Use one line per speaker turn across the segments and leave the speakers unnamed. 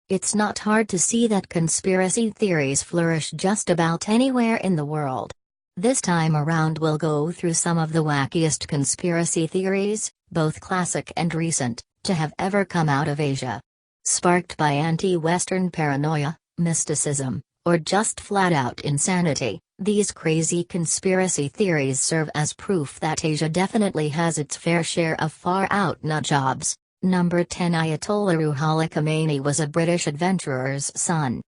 It's not hard to see that conspiracy theories flourish just about anywhere in the world. This time around we'll go through some of the wackiest conspiracy theories, both classic and recent, to have ever come out of Asia. Sparked by anti-Western paranoia, mysticism, or just flat-out insanity, these crazy conspiracy theories serve as proof that Asia definitely has its fair share of far-out nutjobs. Number 10. Ayatollah Ruhollah Khomeini was a British adventurer's son.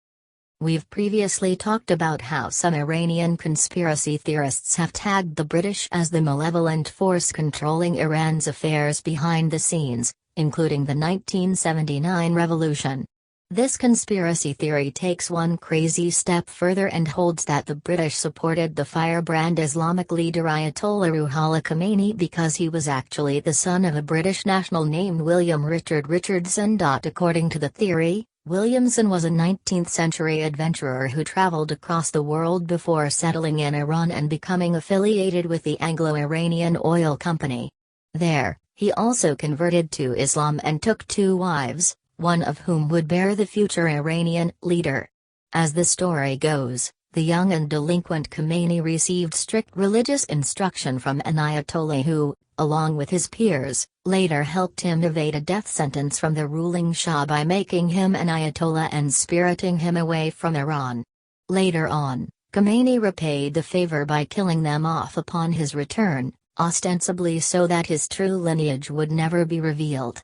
We've previously talked about how some Iranian conspiracy theorists have tagged the British as the malevolent force controlling Iran's affairs behind the scenes, including the 1979 revolution. This conspiracy theory takes one crazy step further and holds that the British supported the firebrand Islamic leader Ayatollah Ruhollah Khomeini because he was actually the son of a British national named William Richard Richardson. According to the theory, Williamson was a 19th-century adventurer who traveled across the world before settling in Iran and becoming affiliated with the Anglo-Iranian Oil Company. There, he also converted to Islam and took 2 wives, one of whom would bear the future Iranian leader. As the story goes, the young and delinquent Khomeini received strict religious instruction from an Ayatollah who, along with his peers, later helped him evade a death sentence from the ruling Shah by making him an Ayatollah and spiriting him away from Iran. Later on, Khomeini repaid the favor by killing them off upon his return, ostensibly so that his true lineage would never be revealed.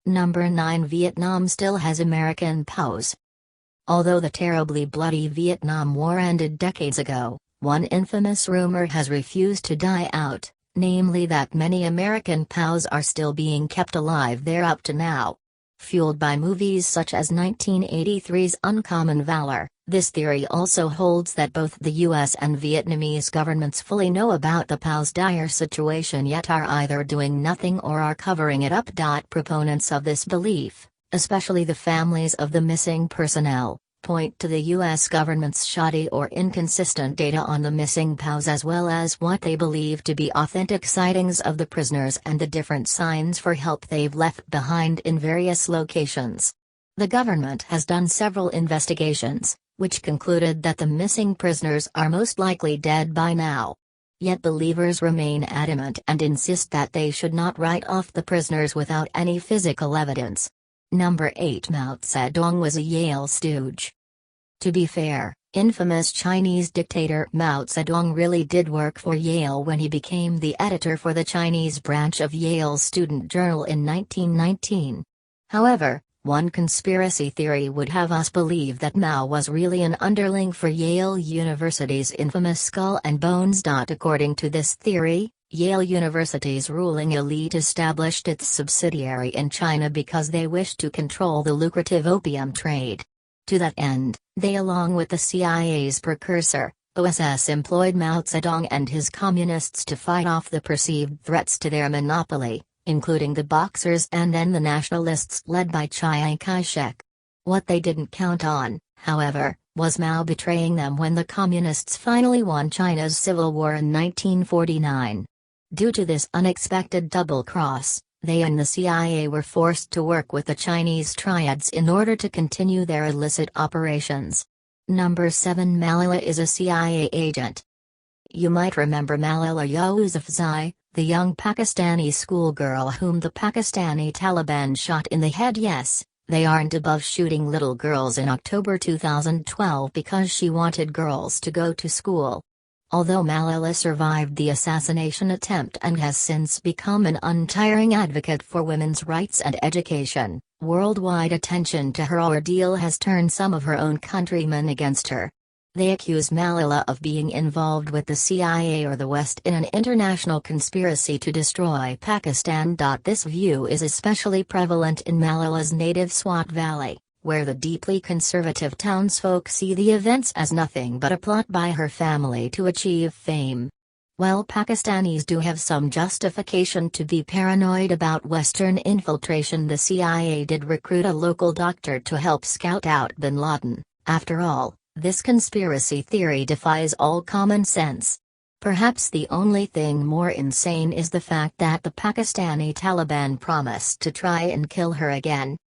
Number 9. Vietnam still has American POWs. Although the terribly bloody Vietnam War ended decades ago, one infamous rumor has refused to die out, namely that many American POWs are still being kept alive there up to now. Fueled by movies such as 1983's Uncommon Valor, this theory also holds that both the US and Vietnamese governments fully know about the POWs' dire situation yet are either doing nothing or are covering it up. Proponents of this belief, especially the families of the missing personnel, point to the US government's shoddy or inconsistent data on the missing POWs as well as what they believe to be authentic sightings of the prisoners and the different signs for help they've left behind in various locations. The government has done several investigations, which concluded that the missing prisoners are most likely dead by now. Yet believers remain adamant and insist that they should not write off the prisoners without any physical evidence. Number 8. Mao Zedong was a Yale stooge. To be fair, infamous Chinese dictator Mao Zedong really did work for Yale when he became the editor for the Chinese branch of Yale's student journal in 1919. However, one conspiracy theory would have us believe that Mao was really an underling for Yale University's infamous Skull and Bones. According to this theory, Yale University's ruling elite established its subsidiary in China because they wished to control the lucrative opium trade. To that end, they along with the CIA's precursor, OSS employed Mao Zedong and his communists to fight off the perceived threats to their monopoly, including the Boxers and then the nationalists led by Chiang Kai-shek. What they didn't count on, however, was Mao betraying them when the Communists finally won China's civil war in 1949. Due to this unexpected double-cross, they and the CIA were forced to work with the Chinese triads in order to continue their illicit operations. Number 7. Malala is a CIA agent. You might remember Malala Yousafzai, the young Pakistani schoolgirl whom the Pakistani Taliban shot in the head. Yes, they aren't above shooting little girls in October 2012 because she wanted girls to go to school. Although Malala survived the assassination attempt and has since become an untiring advocate for women's rights and education, worldwide attention to her ordeal has turned some of her own countrymen against her. They accuse Malala of being involved with the CIA or the West in an international conspiracy to destroy Pakistan. This view is especially prevalent in Malala's native Swat Valley, where the deeply conservative townsfolk see the events as nothing but a plot by her family to achieve fame. While Pakistanis do have some justification to be paranoid about Western infiltration, the CIA did recruit a local doctor to help scout out bin Laden. After all, this conspiracy theory defies all common sense. Perhaps the only thing more insane is the fact that the Pakistani Taliban promised to try and kill her again.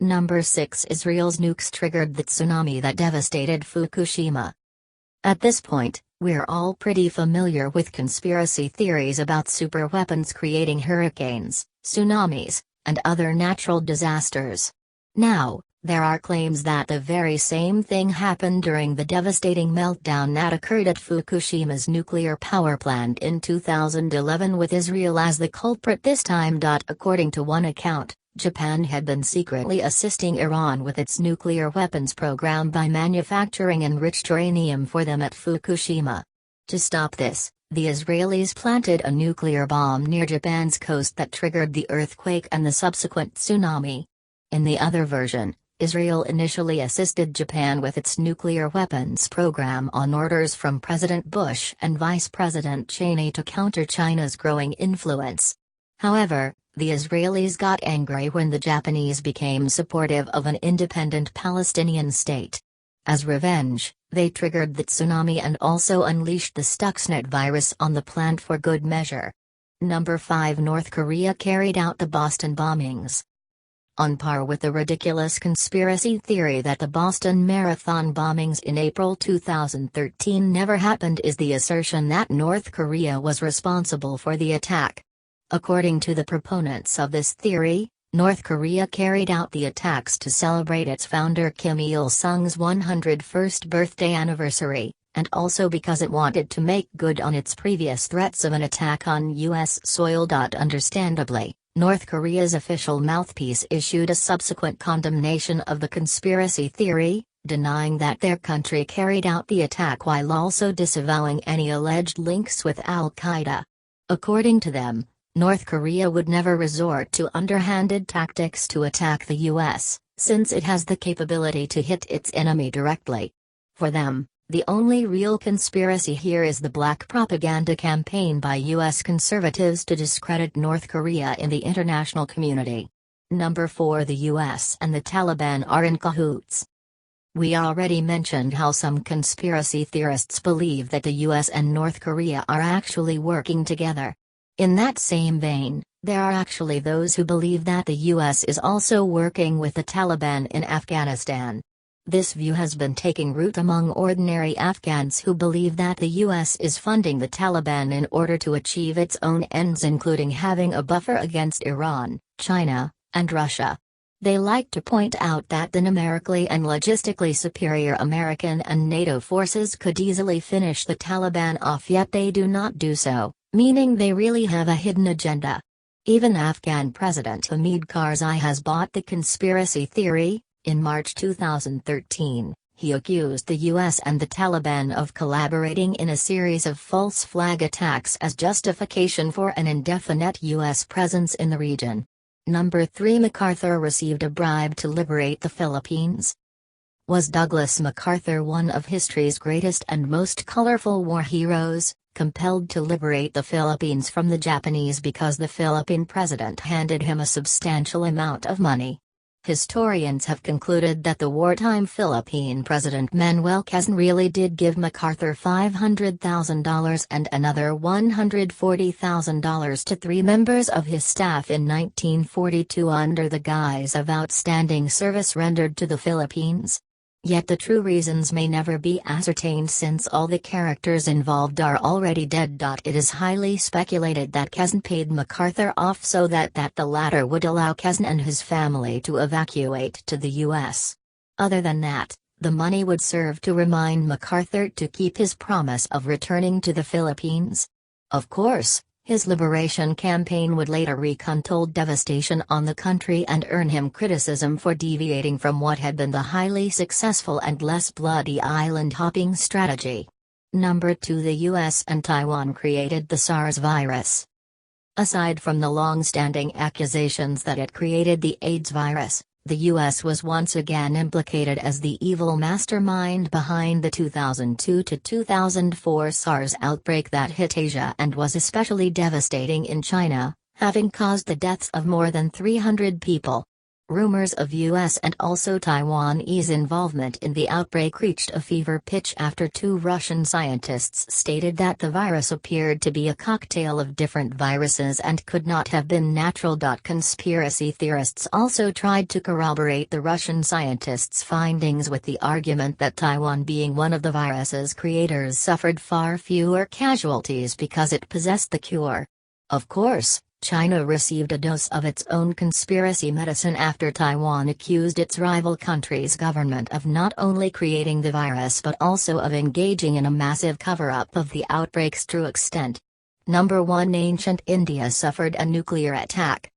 Number 6. Israel's nukes triggered the tsunami that devastated Fukushima. At this point, we're all pretty familiar with conspiracy theories about superweapons creating hurricanes, tsunamis, and other natural disasters. Now, there are claims that the very same thing happened during the devastating meltdown that occurred at Fukushima's nuclear power plant in 2011, with Israel as the culprit this time. According to one account, Japan had been secretly assisting Iran with its nuclear weapons program by manufacturing enriched uranium for them at Fukushima. To stop this, the Israelis planted a nuclear bomb near Japan's coast that triggered the earthquake and the subsequent tsunami. In the other version, Israel initially assisted Japan with its nuclear weapons program on orders from President Bush and Vice President Cheney to counter China's growing influence. However, the Israelis got angry when the Japanese became supportive of an independent Palestinian state. As revenge, they triggered the tsunami and also unleashed the Stuxnet virus on the plant for good measure. Number 5. North Korea carried out the Boston bombings. On par with the ridiculous conspiracy theory that the Boston Marathon bombings in April 2013 never happened is the assertion that North Korea was responsible for the attack. According to the proponents of this theory, North Korea carried out the attacks to celebrate its founder Kim Il-sung's 101st birthday anniversary, and also because it wanted to make good on its previous threats of an attack on U.S. soil. Understandably, North Korea's official mouthpiece issued a subsequent condemnation of the conspiracy theory, denying that their country carried out the attack while also disavowing any alleged links with al-Qaeda. According to them, North Korea would never resort to underhanded tactics to attack the U.S., since it has the capability to hit its enemy directly. For them, the only real conspiracy here is the black propaganda campaign by U.S. conservatives to discredit North Korea in the international community. Number 4. The U.S. and the Taliban are in cahoots. We already mentioned how some conspiracy theorists believe that the U.S. and North Korea are actually working together. In that same vein, there are actually those who believe that the U.S. is also working with the Taliban in Afghanistan. This view has been taking root among ordinary Afghans who believe that the U.S. is funding the Taliban in order to achieve its own ends, including having a buffer against Iran, China, and Russia. They like to point out that the numerically and logistically superior American and NATO forces could easily finish the Taliban off, yet they do not do so, meaning they really have a hidden agenda. Even Afghan President Hamid Karzai has bought the conspiracy theory. In March 2013, he accused the U.S. and the Taliban of collaborating in a series of false flag attacks as justification for an indefinite U.S. presence in the region. Number 3. MacArthur received a bribe to liberate the Philippines. Was Douglas MacArthur one of history's greatest and most colorful war heroes, compelled to liberate the Philippines from the Japanese because the Philippine president handed him a substantial amount of money? Historians have concluded that the wartime Philippine President Manuel Quezon really did give MacArthur $500,000 and another $140,000 to 3 members of his staff in 1942 under the guise of outstanding service rendered to the Philippines. Yet the true reasons may never be ascertained since all the characters involved are already dead. It is highly speculated that Quezon paid MacArthur off so that the latter would allow Quezon and his family to evacuate to the U.S. Other than that, the money would serve to remind MacArthur to keep his promise of returning to the Philippines. Of course, his liberation campaign would later wreak untold devastation on the country and earn him criticism for deviating from what had been the highly successful and less bloody island-hopping strategy. Number 2. The US and Taiwan created the SARS virus. Aside from the long-standing accusations that it created the AIDS virus, the U.S. was once again implicated as the evil mastermind behind the 2002-2004 SARS outbreak that hit Asia and was especially devastating in China, having caused the deaths of more than 300 people. Rumors of US and also Taiwanese involvement in the outbreak reached a fever pitch after two Russian scientists stated that the virus appeared to be a cocktail of different viruses and could not have been natural. Conspiracy theorists also tried to corroborate the Russian scientists' findings with the argument that Taiwan, being one of the virus's creators, suffered far fewer casualties because it possessed the cure. Of course, China received a dose of its own conspiracy medicine after Taiwan accused its rival country's government of not only creating the virus but also of engaging in a massive cover-up of the outbreak's true extent. Number 1. Ancient India suffered a nuclear attack.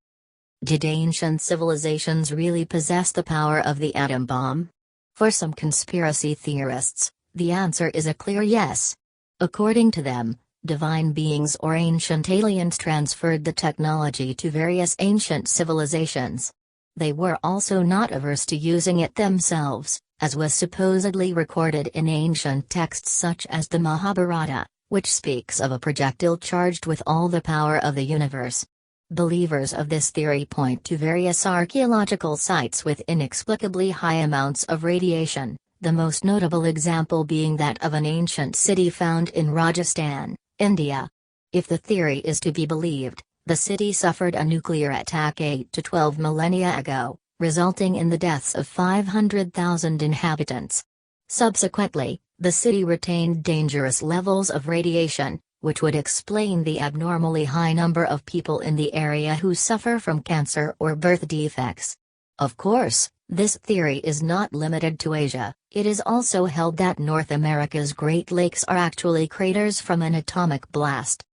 Did ancient civilizations really possess the power of the atom bomb? For some conspiracy theorists, the answer is a clear yes. According to them, divine beings or ancient aliens transferred the technology to various ancient civilizations. They were also not averse to using it themselves, as was supposedly recorded in ancient texts such as the Mahabharata, which speaks of a projectile charged with all the power of the universe. Believers of this theory point to various archaeological sites with inexplicably high amounts of radiation, the most notable example being that of an ancient city found in Rajasthan, India. If the theory is to be believed, the city suffered a nuclear attack 8 to 12 millennia ago, resulting in the deaths of 500,000 inhabitants. Subsequently, the city retained dangerous levels of radiation, which would explain the abnormally high number of people in the area who suffer from cancer or birth defects. Of course, this theory is not limited to Asia. It is also held that North America's Great Lakes are actually craters from an atomic blast.